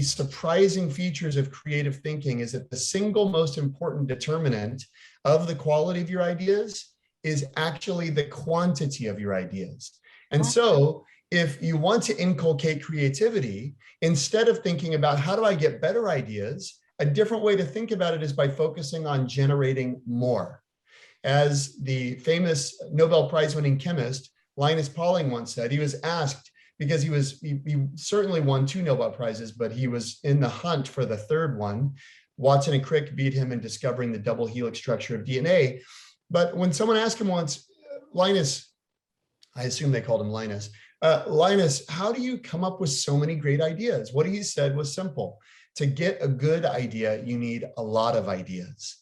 the surprising features of creative thinking is that the single most important determinant of the quality of your ideas is actually the quantity of your ideas. And so if you want to inculcate creativity, instead of thinking about how do I get better ideas, a different way to think about it is by focusing on generating more. As the famous Nobel Prize winning chemist Linus Pauling once said, he was asked, because he certainly won 2 Nobel Prizes, but he was in the hunt for the third one. Watson and Crick beat him in discovering the double helix structure of DNA. But when someone asked him once, Linus, I assume they called him Linus, Linus, how do you come up with so many great ideas? What he said was simple. To get a good idea, you need a lot of ideas.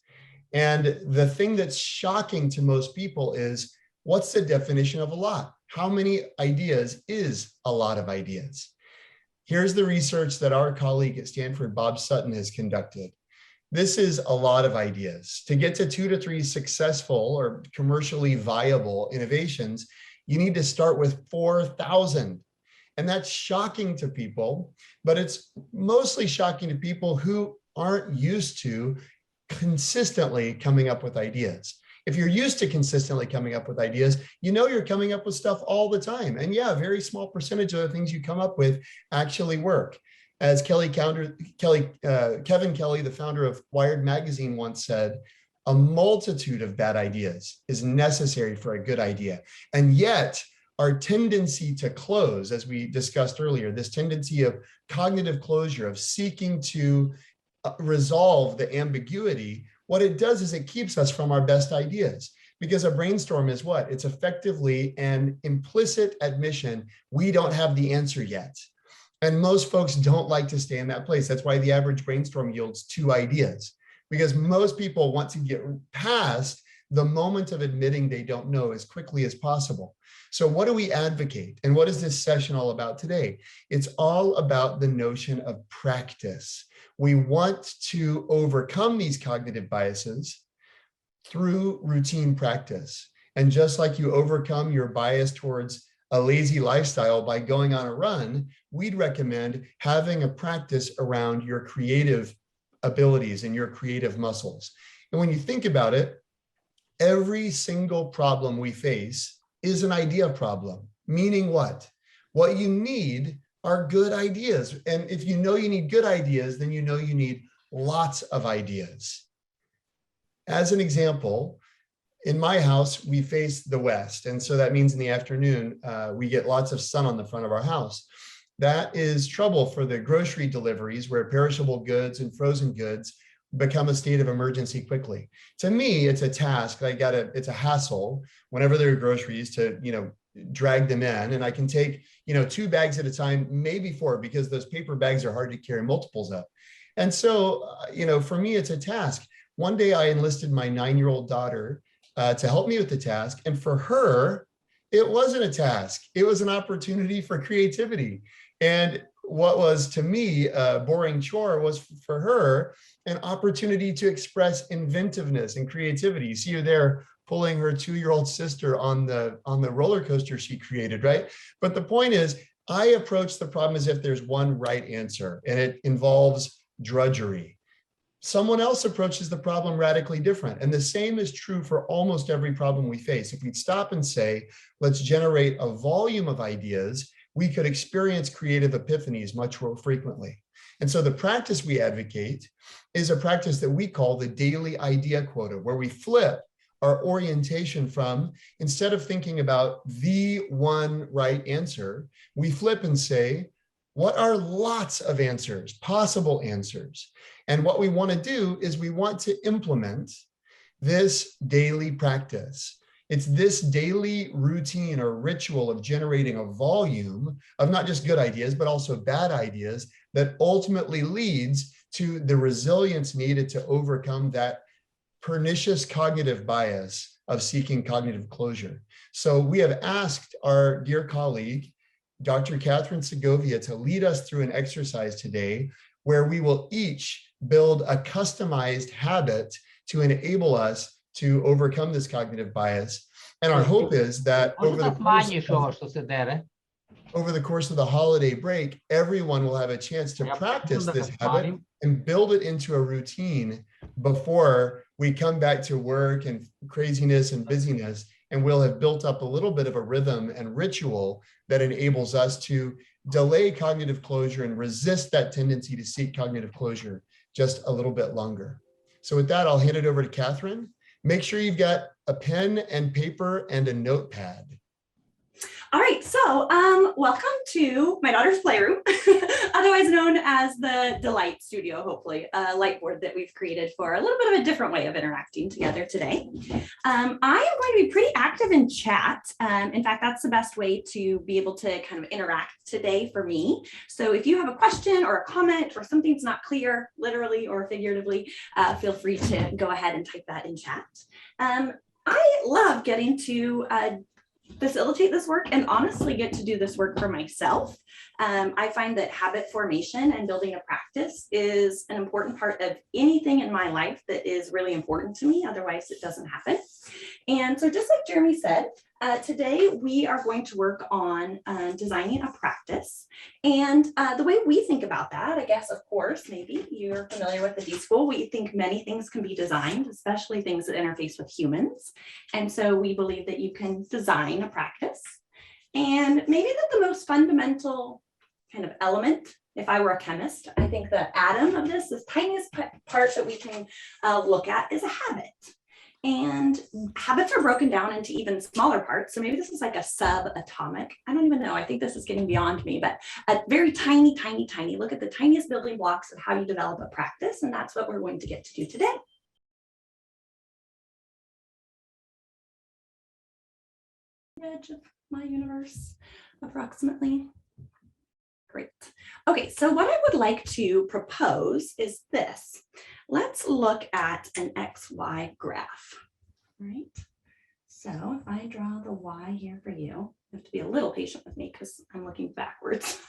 And the thing that's shocking to most people is, what's the definition of a lot? How many ideas is a lot of ideas? Here's the research that our colleague at Stanford, Bob Sutton, has conducted. This is a lot of ideas. To get to 2 to 3 successful or commercially viable innovations, you need to start with 4,000. And that's shocking to people, but it's mostly shocking to people who aren't used to consistently coming up with ideas. If you're used to consistently coming up with ideas, you know you're coming up with stuff all the time. And yeah, a very small percentage of the things you come up with actually work. As Kevin Kelly, the founder of Wired magazine, once said, a multitude of bad ideas is necessary for a good idea. And yet, our tendency to close, as we discussed earlier, this tendency of cognitive closure, of seeking to resolve the ambiguity, what it does is it keeps us from our best ideas. Because a brainstorm is what? It's effectively an implicit admission, we don't have the answer yet. And most folks don't like to stay in that place. That's why the average brainstorm yields 2 ideas, because most people want to get past the moment of admitting they don't know as quickly as possible. So what do we advocate? And what is this session all about today? It's all about the notion of practice. We want to overcome these cognitive biases through routine practice. And just like you overcome your bias towards a lazy lifestyle by going on a run, we'd recommend having a practice around your creative abilities and your creative muscles. And when you think about it, every single problem we face is an idea problem, meaning what? What you need are good ideas. And if you know you need good ideas, then you know you need lots of ideas. As an example, in my house, we face the west. And so that means in the afternoon, we get lots of sun on the front of our house. That is trouble for the grocery deliveries where perishable goods and frozen goods become a state of emergency quickly. To me, it's a task. It's a hassle whenever there are groceries to, drag them in. And I can take, 2 bags at a time, maybe 4, because those paper bags are hard to carry multiples of. And so, for me, it's a task. One day I enlisted my 9-year-old daughter to help me with the task. And for her, it wasn't a task. It was an opportunity for creativity. And what was to me a boring chore was for her an opportunity to express inventiveness and creativity. You see her there pulling her 2-year-old sister on the roller coaster she created, right? But the point is, I approach the problem as if there's one right answer, and it involves drudgery. Someone else approaches the problem radically different. And the same is true for almost every problem we face. If we stop and say, let's generate a volume of ideas, we could experience creative epiphanies much more frequently. And so the practice we advocate is a practice that we call the daily idea quota, where we flip our orientation from, instead of thinking about the one right answer, we flip and say, what are lots of answers, possible answers? And what we want to do is we want to implement this daily practice. It's this daily routine or ritual of generating a volume of not just good ideas, but also bad ideas that ultimately leads to the resilience needed to overcome that pernicious cognitive bias of seeking cognitive closure. So we have asked our dear colleague, Dr. Kathryn Segovia, to lead us through an exercise today where we will each build a customized habit to enable us to overcome this cognitive bias. And our hope is that over the course of... over the course of the holiday break, everyone will have a chance to practice this habit and build it into a routine before we come back to work and craziness and busyness. And we'll have built up a little bit of a rhythm and ritual that enables us to delay cognitive closure and resist that tendency to seek cognitive closure just a little bit longer. So with that, I'll hand it over to Kathryn. Make sure you've got a pen and paper and a notepad. All right, so welcome to my daughter's playroom, otherwise known as the Delight Studio, hopefully, a light board that we've created for a little bit of a different way of interacting together today. I am going to be pretty active in chat. In fact, that's the best way to be able to kind of interact today for me. So if you have a question or a comment or something's not clear, literally or figuratively, feel free to go ahead and type that in chat. I love getting to facilitate this work and honestly get to do this work for myself. I find that habit formation and building a practice is an important part of anything in my life that is really important to me. Otherwise, it doesn't happen. And so just like Jeremy said, today we are going to work on designing a practice. And the way we think about that, I guess, of course, maybe you're familiar with the D.school. We think many things can be designed, especially things that interface with humans. And so we believe that you can design a practice. And maybe that the most fundamental kind of element, if I were a chemist, I think the atom of this tiniest part that we can look at is a habit. And habits are broken down into even smaller parts. So maybe this is like a subatomic. I don't even know. I think this is getting beyond me, but a very tiny, tiny, tiny. Look at the tiniest building blocks of how you develop a practice. And that's what we're going to get to do today. Edge of my universe, approximately. Great. Okay, so what I would like to propose is this. Let's look at an XY graph, right? So if I draw the Y here for you, you have to be a little patient with me because I'm looking backwards.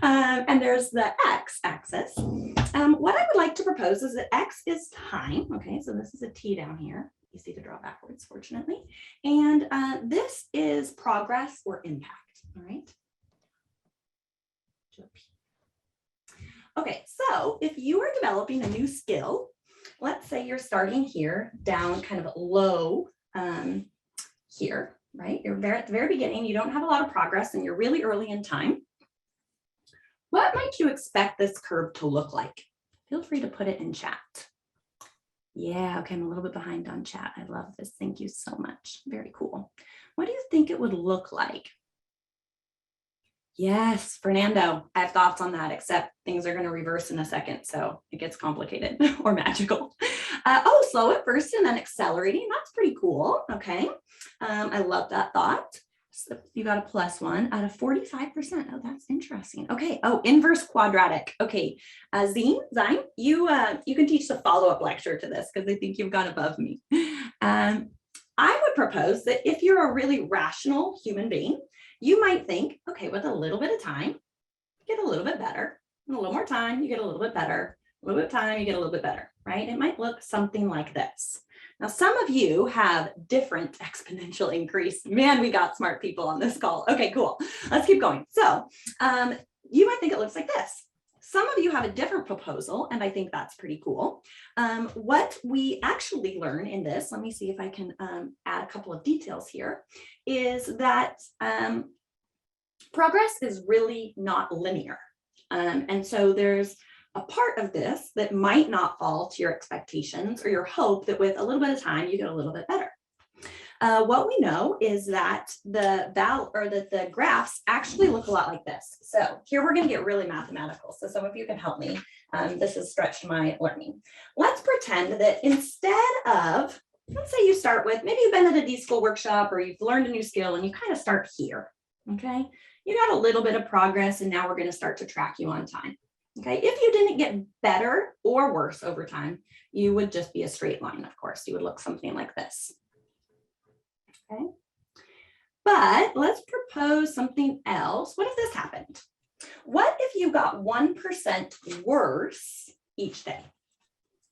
And there's the X axis. What I would like to propose is that X is time. Okay, so this is a T down here. Easy to draw backwards, fortunately. And this is progress or impact, all right? Okay, so if you are developing a new skill, let's say you're starting here down kind of low here, right? You're at the very beginning, you don't have a lot of progress and you're really early in time. What might you expect this curve to look like? Feel free to put it in chat. Yeah, okay, I'm a little bit behind on chat. I love this. Thank you so much. Very cool. What do you think it would look like? Yes, Fernando, I have thoughts on that, except things are going to reverse in a second, so it gets complicated or magical. Oh, slow at first and then accelerating. That's pretty cool. Okay, I love that thought. So you got a +1 out of 45%. Oh, that's interesting. Okay. Oh, inverse quadratic. Okay, Zine, you can teach the follow-up lecture to this because I think you've gone above me. I would propose that if you're a really rational human being, you might think, okay, with a little bit of time, you get a little bit better. And a little more time, you get a little bit better. A little bit of time, you get a little bit better, right? It might look something like this. Now, some of you have different exponential increase. Man, we got smart people on this call. Okay, cool. Let's keep going. So you might think it looks like this. Some of you have a different proposal, and I think that's pretty cool. What we actually learn in this, let me see if I can add a couple of details here, is that progress is really not linear. And so there's a part of this that might not fall to your expectations or your hope that with a little bit of time, you get a little bit better. What we know is that the graphs actually look a lot like this. So here we're going to get really mathematical. So some of you can help me. This has stretched my learning. Let's pretend that instead of, let's say you start with, maybe you've been at a D.school workshop or you've learned a new skill and you kind of start here, okay? You got a little bit of progress and now we're going to start to track you on time. Okay, if you didn't get better or worse over time, you would just be a straight line, of course. You would look something like this. Okay, but let's propose something else. What if this happened? What if you got 1% worse each day?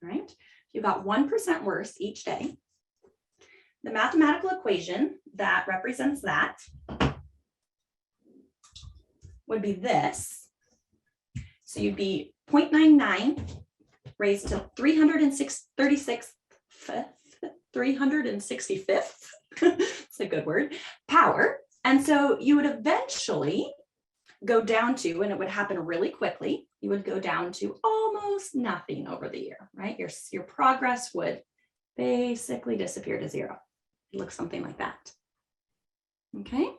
All right, you got 1% worse each day. The mathematical equation that represents that would be this. So you'd be 0.99 raised to 365th, it's a good word, power. And so you would eventually go down to, and it would happen really quickly, you would go down to almost nothing over the year, right? Your progress would basically disappear to zero. It looks something like that. Okay.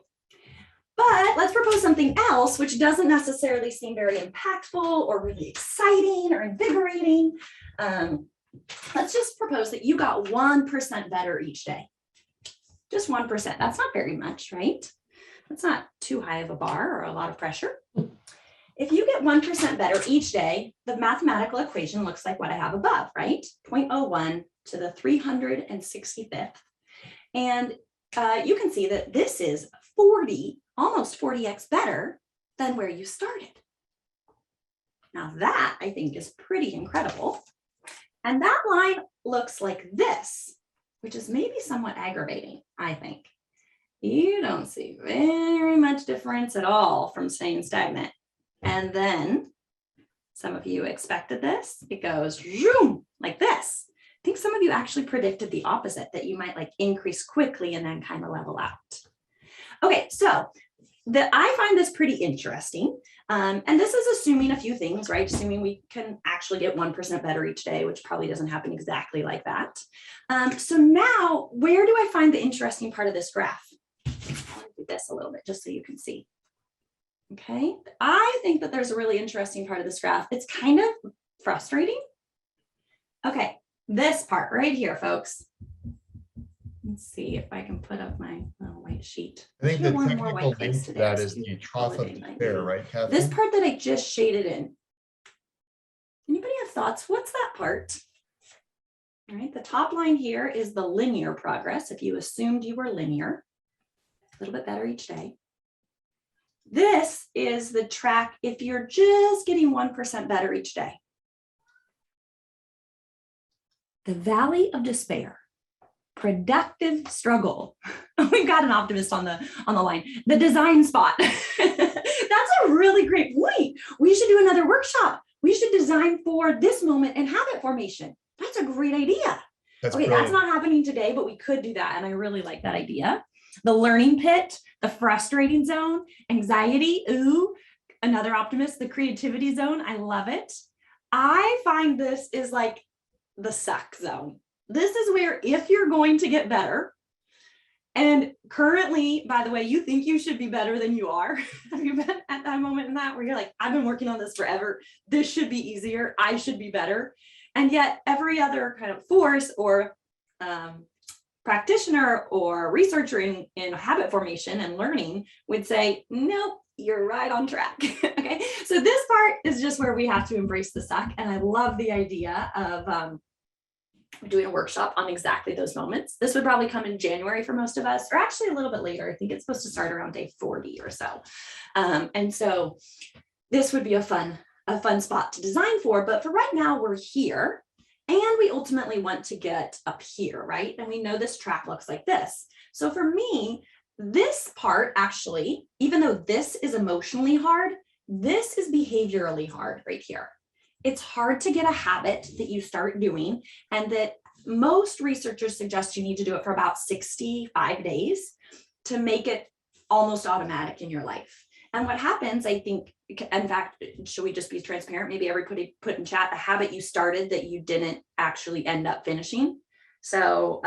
But let's propose something else, which doesn't necessarily seem very impactful or really exciting or invigorating. Let's just propose that you got 1% better each day. Just 1%. That's not very much, right? That's not too high of a bar or a lot of pressure. If you get 1% better each day, the mathematical equation looks like what I have above, right? 0.01 to the 365th. And you can see that this is 40, almost 40x better than where you started. Now that, I think, is pretty incredible. And that line looks like this, which is maybe somewhat aggravating, I think. You don't see very much difference at all from staying stagnant. And then some of you expected this. It goes zoom, like this. I think some of you actually predicted the opposite, that you might like increase quickly and then kind of level out. Okay, so I find this pretty interesting. And this is assuming a few things, right? Assuming we can actually get 1% better each day, which probably doesn't happen exactly like that. So now, where do I find the interesting part of this graph? I want to do this a little bit just so you can see. Okay, I think that there's a really interesting part of this graph. It's kind of frustrating. Okay, this part right here, folks. Let's see if I can put up my little white sheet. I think the technical link to that is the trough of despair, right, Kathryn? This part that I just shaded in. Anybody have thoughts? What's that part? All right, the top line here is the linear progress. If you assumed you were linear, a little bit better each day. This is the track if you're just getting 1% better each day. The valley of despair, productive struggle. We've got an optimist on the line. The design spot. That's a really great point. We should do another workshop. We should design for this moment and habit formation. That's a great idea. That's okay, brilliant. That's not happening today, but we could do that. And I really like that idea. The learning pit, the frustrating zone, anxiety, ooh, another optimist, the creativity zone. I love it. I find this is like the suck zone. This is where if you're going to get better, and currently, by the way, you think you should be better than you are. Have you been at that moment in that where you're like, I've been working on this forever. This should be easier. I should be better. And yet every other kind of force or practitioner or researcher in habit formation and learning would say, nope, you're right on track. Okay, so this part is just where we have to embrace the suck. And I love the idea of doing a workshop on exactly those moments. This would probably come in January for most of us, or actually a little bit later. I think it's supposed to start around day 40 or so. And so this would be a fun spot to design for. But for right now, we're here. And we ultimately want to get up here, right? And we know this track looks like this. So for me, this part actually, even though this is emotionally hard, this is behaviorally hard right here. It's hard to get a habit that you start doing, and that most researchers suggest you need to do it for about 65 days to make it almost automatic in your life. And what happens, I think, in fact, should we just be transparent? Maybe everybody put in chat a habit you started that you didn't actually end up finishing. So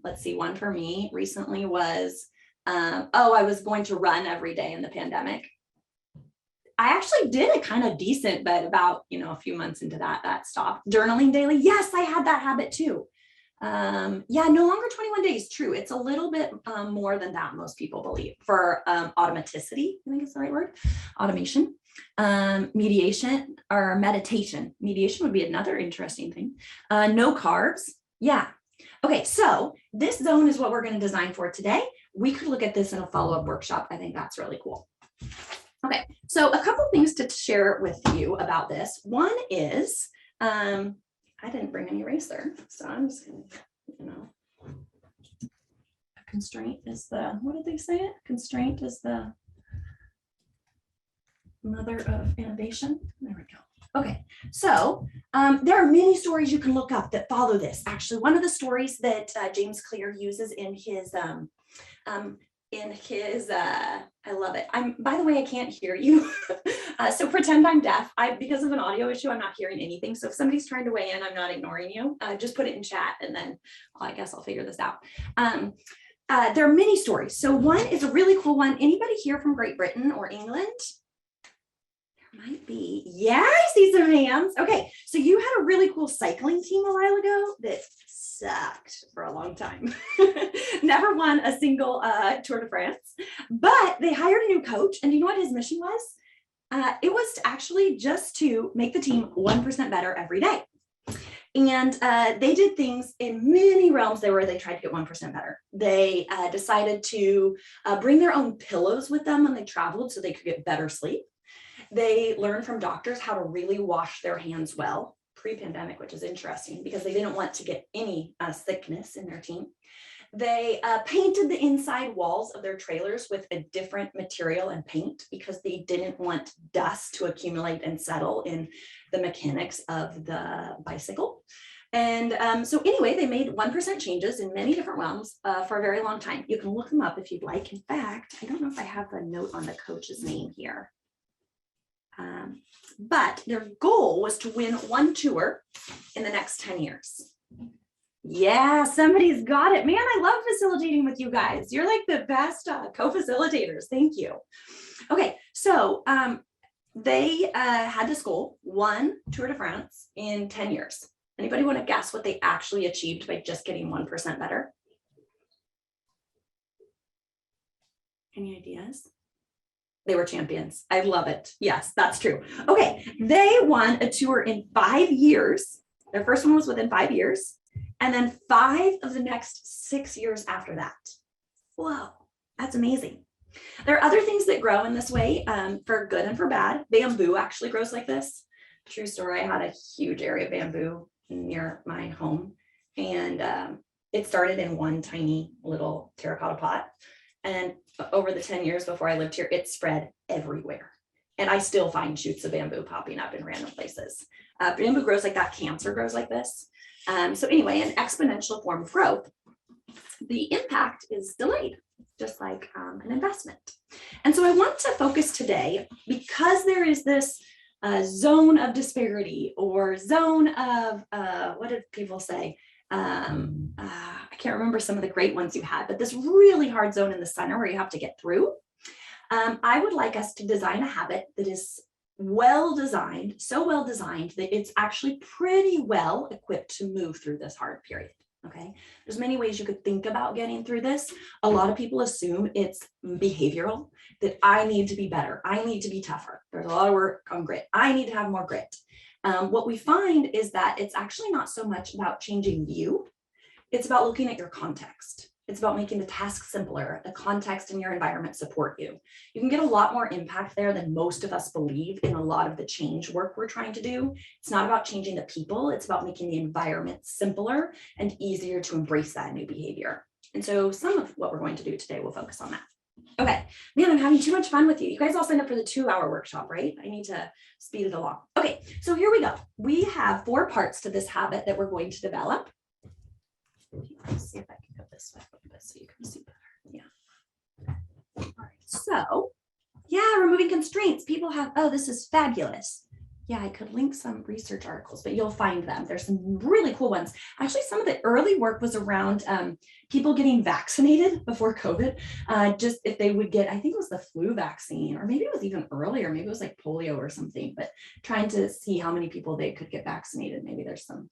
let's see, one for me recently was, I was going to run every day in the pandemic. I actually did it kind of decent, but about, a few months into that stopped. Journaling daily. Yes, I had that habit too. Yeah, no longer 21 days. True. It's a little bit more than that, most people believe, for automaticity. I think is the right word. Automation, mediation, or meditation. Mediation would be another interesting thing. No carbs. Yeah. Okay. So this zone is what we're going to design for today. We could look at this in a follow-up workshop. I think that's really cool. Okay. So a couple things to share with you about this. One is, I didn't bring any eraser, so I'm just going to, a constraint is the, what did they say it? Constraint is the, mother of innovation. There we go. Okay, so there are many stories you can look up that follow this. Actually, one of the stories that James Clear uses in his I love it. By the way, I can't hear you. So pretend I'm deaf. Because of an audio issue, I'm not hearing anything. So if somebody's trying to weigh in, I'm not ignoring you. Just put it in chat and then I guess I'll figure this out. There are many stories. So one is a really cool one. Anybody here from Great Britain or England? Might be. Yeah, I see some hands. Okay, so you had a really cool cycling team a while ago that sucked for a long time. Never won a single Tour de France, but they hired a new coach. And do you know what his mission was? It was actually just to make the team 1% better every day. And they did things in many realms where they tried to get 1% better. They decided to bring their own pillows with them when they traveled so they could get better sleep. They learned from doctors how to really wash their hands well pre-pandemic, which is interesting because they didn't want to get any sickness in their team. They painted the inside walls of their trailers with a different material and paint because they didn't want dust to accumulate and settle in the mechanics of the bicycle. And so anyway, they made 1% changes in many different realms for a very long time. You can look them up if you'd like. In fact, I don't know if I have a note on the coach's name here. But their goal was to win one tour in the next 10 years. Yeah, somebody's got it. Man, I love facilitating with you guys. You're like the best co-facilitators. Thank you. Okay, so they had this goal, one Tour de France in 10 years. Anybody want to guess what they actually achieved by just getting 1% better? Any ideas? They were champions. I love it. Yes, that's true. Okay, they won a tour in 5 years. Their first one was within 5 years. And then 5 of the next 6 years after that. Whoa, that's amazing. There are other things that grow in this way for good and for bad. Bamboo actually grows like this. True story, I had a huge area of bamboo near my home. And it started in one tiny little terracotta pot. And over the 10 years before I lived here, it spread everywhere. And I still find shoots of bamboo popping up in random places. Bamboo grows like that. Cancer grows like this. So anyway, an exponential form of growth. The impact is delayed, just like an investment. And so I want to focus today, because there is this zone of disparity or zone of, what did people say? I can't remember some of the great ones you had, but this really hard zone in the center where you have to get through. I would like us to design a habit that is well designed, so well designed that it's actually pretty well equipped to move through this hard period. Okay, there's many ways you could think about getting through this. A lot of people assume it's behavioral, that I need to be better, I need to be tougher. There's a lot of work on grit. I need to have more grit. What we find is that it's actually not so much about changing you. It's about looking at your context. It's about making the task simpler. The context and your environment support you. You can get a lot more impact there than most of us believe in a lot of the change work we're trying to do. It's not about changing the people. It's about making the environment simpler and easier to embrace that new behavior. And so some of what we're going to do today will focus on that. Okay, man, I'm having too much fun with you. You guys all signed up for the 2-hour workshop, right? I need to speed it along. Okay, so here we go. We have 4 parts to this habit that we're going to develop. Let's see if I can go this way a little bit so you can see better. Yeah. All right. So, yeah, removing constraints. People have, oh, this is fabulous. Yeah, I could link some research articles, but you'll find them. There's some really cool ones. Actually, some of the early work was around people getting vaccinated before COVID. Just if they would get, I think it was the flu vaccine, or maybe it was even earlier. Maybe it was like polio or something, but trying to see how many people they could get vaccinated. Maybe there's some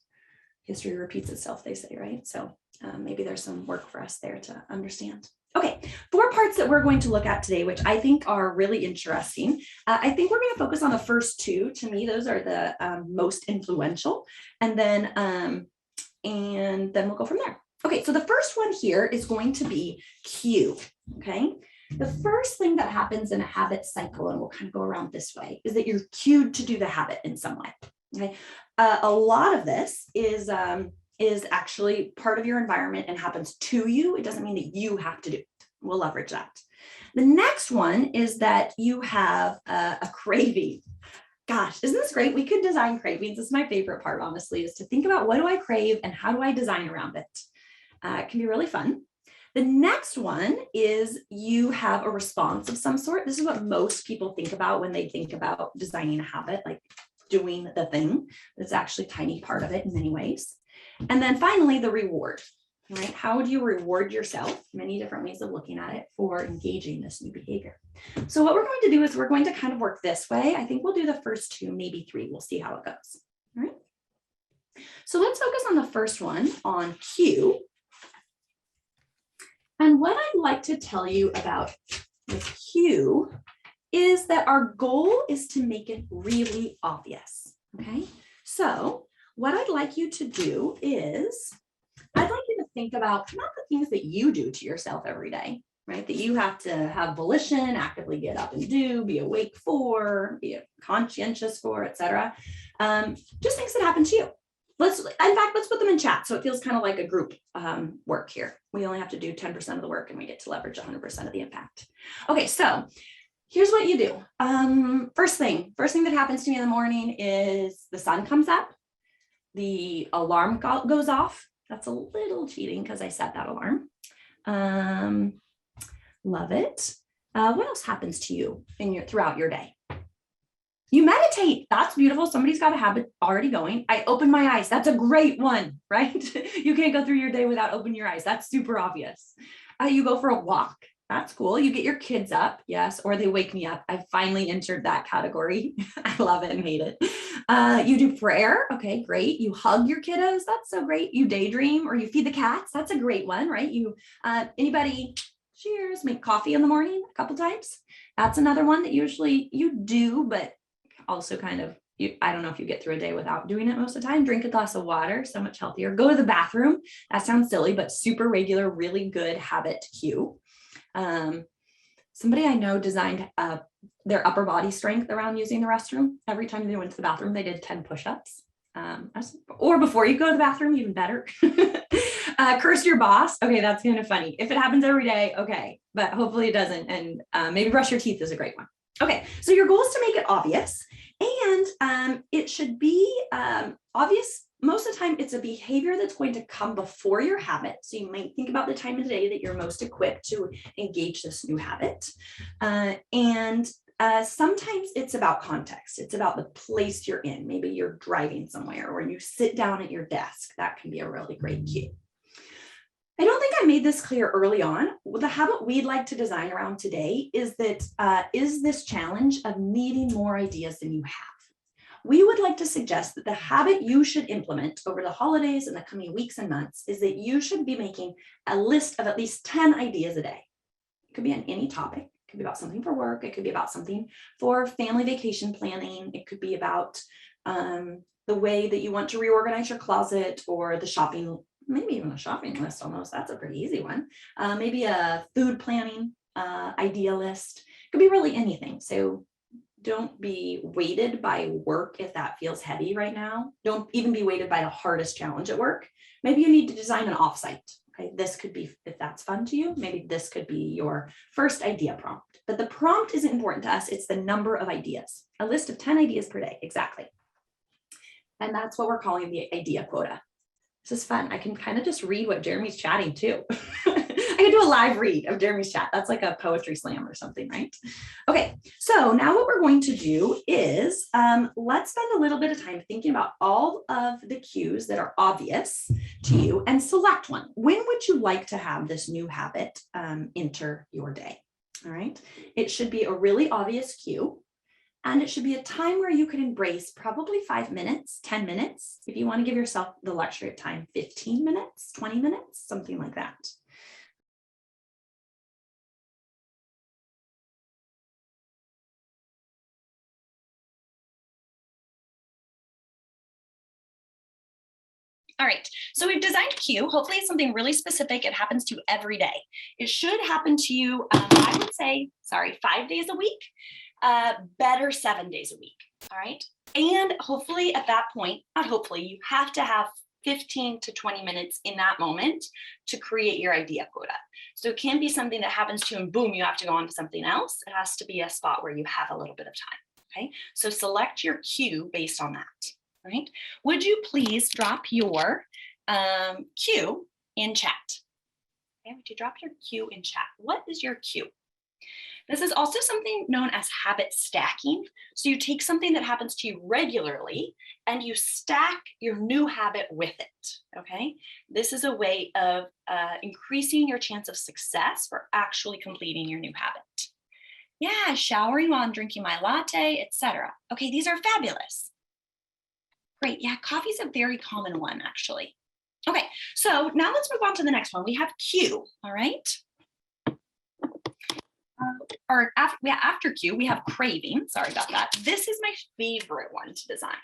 history repeats itself, they say, right? So maybe there's some work for us there to understand. Okay, 4 parts that we're going to look at today, which I think are really interesting. I think we're going to focus on the first 2. To me, those are the most influential. And then we'll go from there. Okay, so the first one here is going to be cue, okay? The first thing that happens in a habit cycle, and we'll kind of go around this way, is that you're cued to do the habit in some way, okay? A lot of this is actually part of your environment and happens to you. It doesn't mean that you have to do it. We'll leverage that. The next one is that you have a craving. Gosh, isn't this great? We could design cravings. This is my favorite part, honestly, is to think about what do I crave and how do I design around it. It can be really fun. The next one is you have a response of some sort. This is what most people think about when they think about designing a habit, like doing the thing. It's actually a tiny part of it in many ways. And then finally, the reward, right? How do you reward yourself? Many different ways of looking at it for engaging this new behavior. So what we're going to do is we're going to kind of work this way. I think we'll do the first two, maybe three. We'll see how it goes. All right. So let's focus on the first one on cue. And what I'd like to tell you about the cue is that our goal is to make it really obvious, okay? So what I'd like you to do is, I'd like you to think about not the things that you do to yourself every day, right? That you have to have volition, actively get up and do, be awake for, be conscientious for, etc. Just things that happen to you. Let's put them in chat. So it feels kind of like a group work here. We only have to do 10% of the work and we get to leverage 100% of the impact. Okay, so here's what you do. First thing that happens to me in the morning is the sun comes up, the alarm goes off. That's a little cheating because I set that alarm. Love it. What else happens to you throughout your day? You meditate. That's beautiful. Somebody's got a habit already going. I open my eyes. That's a great one, right? You can't go through your day without opening your eyes. That's super obvious. You go for a walk. That's cool. You get your kids up. Yes. Or they wake me up. I finally entered that category. I love it and hate it. You do prayer. Okay, great. You hug your kiddos. That's so great. You daydream or you feed the cats. That's a great one, right? Anybody, cheers, make coffee in the morning a couple times. That's another one that usually you do, but also kind of, I don't know if you get through a day without doing it most of the time. Drink a glass of water, so much healthier. Go to the bathroom. That sounds silly, but super regular, really good habit cue. Somebody I know designed their upper body strength around using the restroom. Every time they went to the bathroom, they did 10 push-ups. Or before you go to the bathroom, even better. Curse your boss. Okay, that's kind of funny. If it happens every day, okay, but hopefully it doesn't. And maybe brush your teeth is a great one. Okay, so your goal is to make it obvious, and it should be obvious. Most of the time, it's a behavior that's going to come before your habit. So you might think about the time of the day that you're most equipped to engage this new habit. Sometimes it's about context. It's about the place you're in. Maybe you're driving somewhere or you sit down at your desk. That can be a really great cue. I don't think I made this clear early on. The habit we'd like to design around today is this challenge of needing more ideas than you have. We would like to suggest that the habit you should implement over the holidays and the coming weeks and months is that you should be making a list of at least 10 ideas a day. It could be on any topic. It could be about something for work. It could be about something for family vacation planning. It could be about the way that you want to reorganize your closet or the shopping, maybe even a shopping list almost. That's a pretty easy one. Maybe a food planning idea list. It could be really anything. So don't be weighted by work if that feels heavy right now. Don't even be weighted by the hardest challenge at work. Maybe you need to design an offsite. Okay, this could be, if that's fun to you, maybe this could be your first idea prompt. But the prompt isn't important to us. It's the number of ideas. A list of 10 ideas per day, exactly. And that's what we're calling the idea quota. This is fun. I can kind of just read what Jeremy's chatting too. I can do a live read of Jeremy's chat. That's like a poetry slam or something, right? Okay, so now what we're going to do is let's spend a little bit of time thinking about all of the cues that are obvious to you and select one. When would you like to have this new habit enter your day? All right, it should be a really obvious cue. And it should be a time where you could embrace probably 5 minutes, 10 minutes. If you want to give yourself the luxury of time, 15 minutes, 20 minutes, something like that. All right, so we've designed a cue. Hopefully it's something really specific. It happens to you every day. It should happen to you, I would say, 5 days a week. Better 7 days a week, all right? And hopefully at that point, not hopefully, you have to have 15 to 20 minutes in that moment to create your idea quota. So it can't be something that happens to you and boom, you have to go on to something else. It has to be a spot where you have a little bit of time. Okay, so select your cue based on that, right? Would you please drop your cue in chat? Okay, would you drop your cue in chat? What is your cue? This is also something known as habit stacking. So you take something that happens to you regularly and you stack your new habit with it, okay? This is a way of increasing your chance of success for actually completing your new habit. Yeah, showering while I'm drinking my latte, etc. Okay, these are fabulous. Great, yeah, coffee's a very common one, actually. Okay, so now let's move on to the next one. We have cue, all right? After cue, we have craving. Sorry about that. This is my favorite one to design.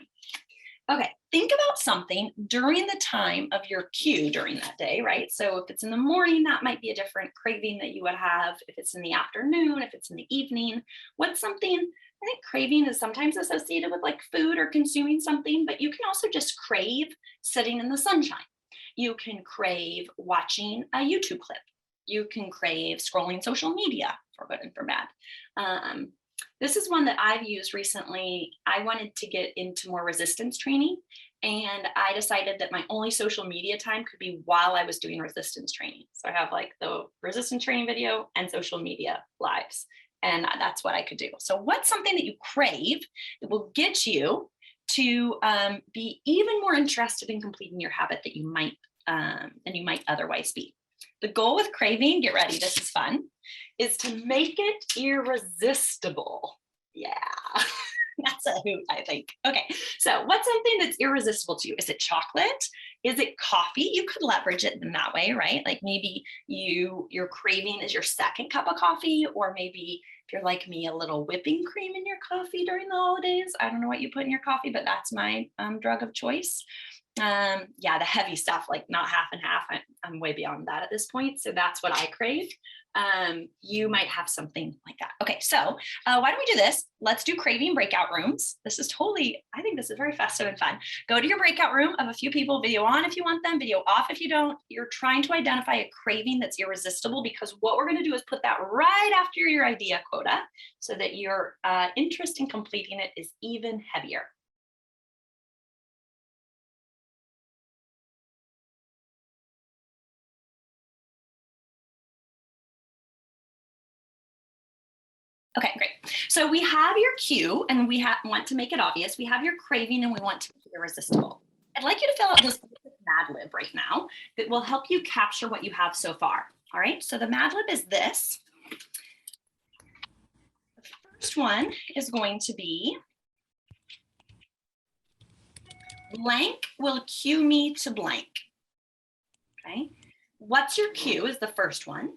Okay, think about something during the time of your cue during that day, right? So if it's in the morning, that might be a different craving that you would have. If it's in the afternoon, if it's in the evening, what's something, I think craving is sometimes associated with like food or consuming something, but you can also just crave sitting in the sunshine. You can crave watching a YouTube clip. You can crave scrolling social media, for good and for bad. This is one that I've used recently. I wanted to get into more resistance training, and I decided that my only social media time could be while I was doing resistance training. So I have like the resistance training video and social media lives, and that's what I could do. So what's something that you crave that will get you to be even more interested in completing your habit that you might than you might otherwise be? The goal with craving, get ready, this is fun, is to make it irresistible. Yeah, that's a hoot, I think. Okay, so what's something that's irresistible to you? Is it chocolate? Is it coffee? You could leverage it in that way, right? Like maybe your craving is your second cup of coffee, or maybe if you're like me, a little whipping cream in your coffee during the holidays. I don't know what you put in your coffee, but that's my drug of choice. Yeah, the heavy stuff, like not half and half. I'm way beyond that at this point. So that's what I crave. You might have something like that. Okay, so why don't we do this? Let's do craving breakout rooms. This is totally, I think this is very festive and fun. Go to your breakout room of a few people, video on if you want them, video off if you don't. You're trying to identify a craving that's irresistible, because what we're going to do is put that right after your idea quota so that your interest in completing it is even heavier. Okay, great. So we have your cue and we want to make it obvious. We have your craving and we want to make it irresistible. I'd like you to fill out this Mad Lib right now that will help you capture what you have so far. All right, so the Mad Lib is this. The first one is going to be blank will cue me to blank. Okay, what's your cue is the first one.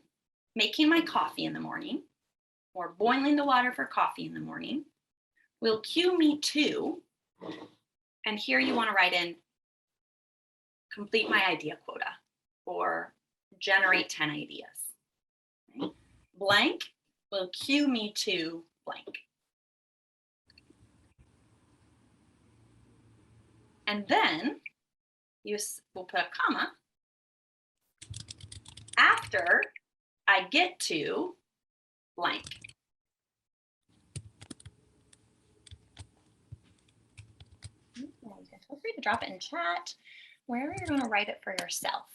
Making my coffee in the morning, or boiling the water for coffee in the morning, will cue me to, and here you want to write in, complete my idea quota, or generate 10 ideas. Okay. Blank will cue me to blank. And then we'll put a comma after I get to blank. Feel free to drop it in chat, wherever you're going to write it for yourself.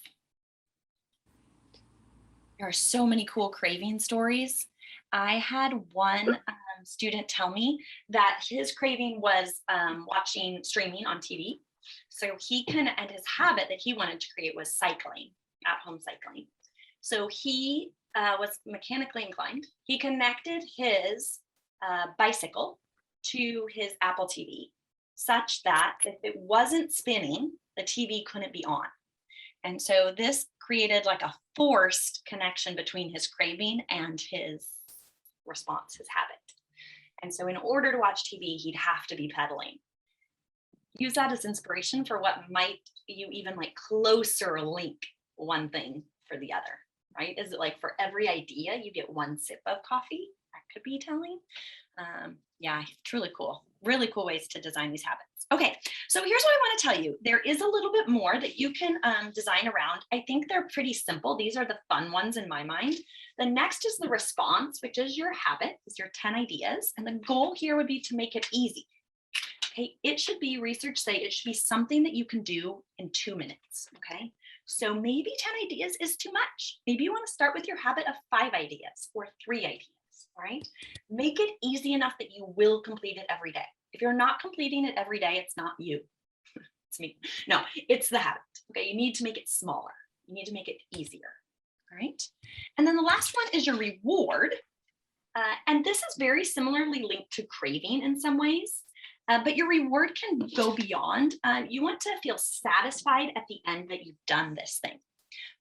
There are so many cool craving stories. I had one student tell me that his craving was watching streaming on TV. So and his habit that he wanted to create was cycling, at-home cycling. So he was mechanically inclined. He connected his bicycle to his Apple TV, such that if it wasn't spinning, the TV couldn't be on. And so this created like a forced connection between his craving and his response, his habit. And so in order to watch TV, he'd have to be pedaling. Use that as inspiration for what might you even like closer link one thing for the other, right? Is it like for every idea, you get one sip of coffee? That could be telling. Yeah, truly cool. Really cool ways to design these habits. Okay, so here's what I want to tell you. There is a little bit more that you can design around. I think they're pretty simple. These are the fun ones in my mind. The next is the response, which is your habit, is your 10 ideas. And the goal here would be to make it easy. Okay, it should be, research say it should be something that you can do in 2 minutes. Okay, so maybe 10 ideas is too much. Maybe you want to start with your habit of 5 ideas or 3 ideas. All right, make it easy enough that you will complete it every day. If you're not completing it every day, it's not you. It's me. No, it's the habit. Okay, you need to make it smaller. You need to make it easier. All right. And then the last one is your reward. And this is very similarly linked to craving in some ways. But your reward can go beyond. You want to feel satisfied at the end that you've done this thing.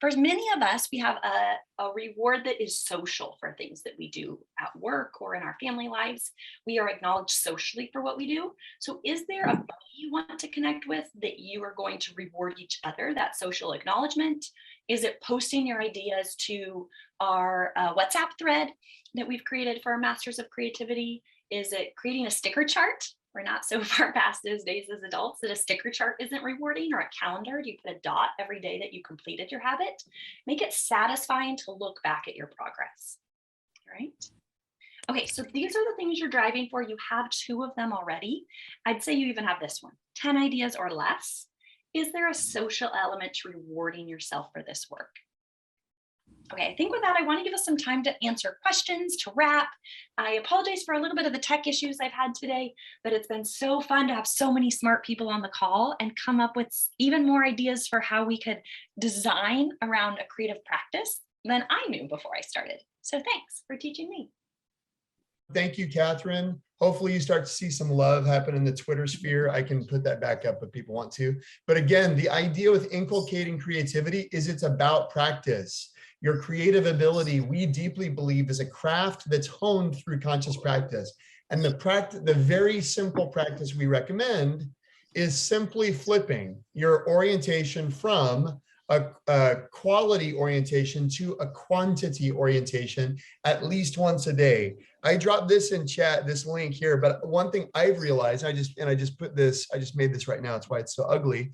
For many of us, we have a reward that is social for things that we do at work or in our family lives. We are acknowledged socially for what we do. So is there a buddy you want to connect with that you are going to reward each other, that social acknowledgement? Is it posting your ideas to our WhatsApp thread that we've created for our Masters of Creativity? Is it creating a sticker chart? We're not so far past those days as adults that a sticker chart isn't rewarding, or a calendar. Do you put a dot every day that you completed your habit? Make it satisfying to look back at your progress. All right. Okay, so these are the things you're driving for. You have 2 of them already. I'd say you even have this one, 10 ideas or less. Is there a social element to rewarding yourself for this work? Okay, I think with that, I want to give us some time to answer questions, to wrap. I apologize for a little bit of the tech issues I've had today, but it's been so fun to have so many smart people on the call and come up with even more ideas for how we could design around a creative practice than I knew before I started. So thanks for teaching me. Thank you, Kathryn. Hopefully you start to see some love happen in the Twitter sphere. I can put that back up if people want to. But again, the idea with inculcating creativity is it's about practice. Your creative ability, we deeply believe, is a craft that's honed through conscious practice. And the very simple practice we recommend is simply flipping your orientation from a quality orientation to a quantity orientation at least once a day. I dropped this in chat, this link here, but one thing I've realized, I just made this right now, that's why it's so ugly.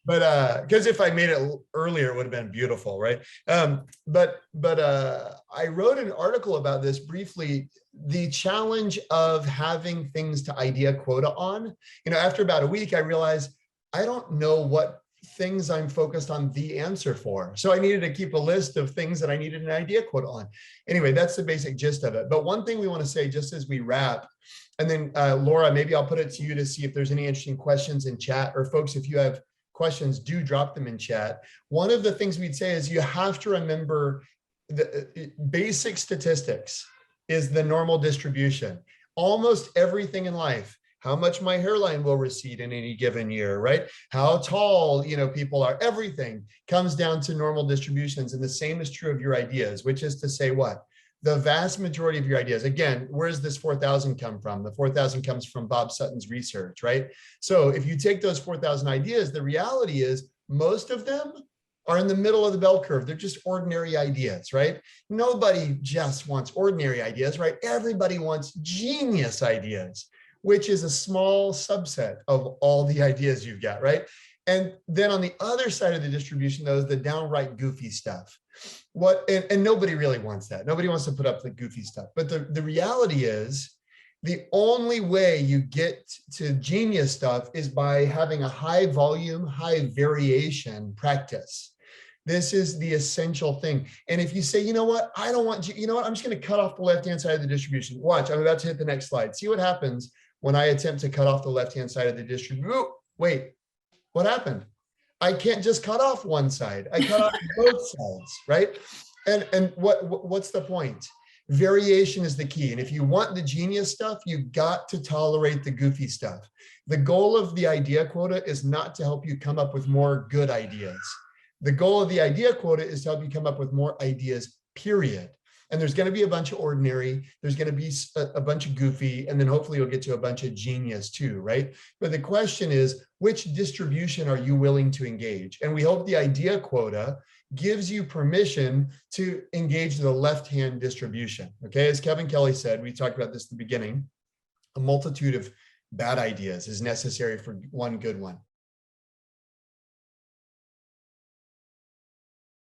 But because if I made it earlier, it would have been beautiful, right? But I wrote an article about this briefly, the challenge of having things to idea quota on. After about a week, I realized I don't know what things I'm focused on the answer for. So I needed to keep a list of things that I needed an idea quota on. Anyway, that's the basic gist of it. But one thing we want to say just as we wrap, and then Laura, maybe I'll put it to you to see if there's any interesting questions in chat, or folks, if you have questions, do drop them in chat. One of the things we'd say is you have to remember the basic statistics is the normal distribution. Almost everything in life, how much my hairline will recede in any given year, right? How tall, people are, everything comes down to normal distributions. And the same is true of your ideas, which is to say what? The vast majority of your ideas, again, where does this 4,000 come from? The 4,000 comes from Bob Sutton's research, right? So if you take those 4,000 ideas, the reality is most of them are in the middle of the bell curve. They're just ordinary ideas, right? Nobody just wants ordinary ideas, right? Everybody wants genius ideas, which is a small subset of all the ideas you've got, right? And then on the other side of the distribution, though, is the downright goofy stuff. And nobody really wants that. Nobody wants to put up the goofy stuff. But the reality is the only way you get to genius stuff is by having a high volume, high variation practice. This is the essential thing. And if you say, you know what, I don't want, I'm just going to cut off the left-hand side of the distribution. Watch, I'm about to hit the next slide. See what happens when I attempt to cut off the left-hand side of the distribution. Wait, what happened? I can't just cut off one side. I cut off both sides, right? And what's the point? Variation is the key. And if you want the genius stuff, you've got to tolerate the goofy stuff. The goal of the idea quota is not to help you come up with more good ideas. The goal of the idea quota is to help you come up with more ideas, period. And there's going to be a bunch of ordinary, there's going to be a bunch of goofy, and then hopefully you'll get to a bunch of genius too, right? But the question is, which distribution are you willing to engage? And we hope the idea quota gives you permission to engage the left-hand distribution, okay? As Kevin Kelly said, we talked about this at the beginning, a multitude of bad ideas as necessary for one good one.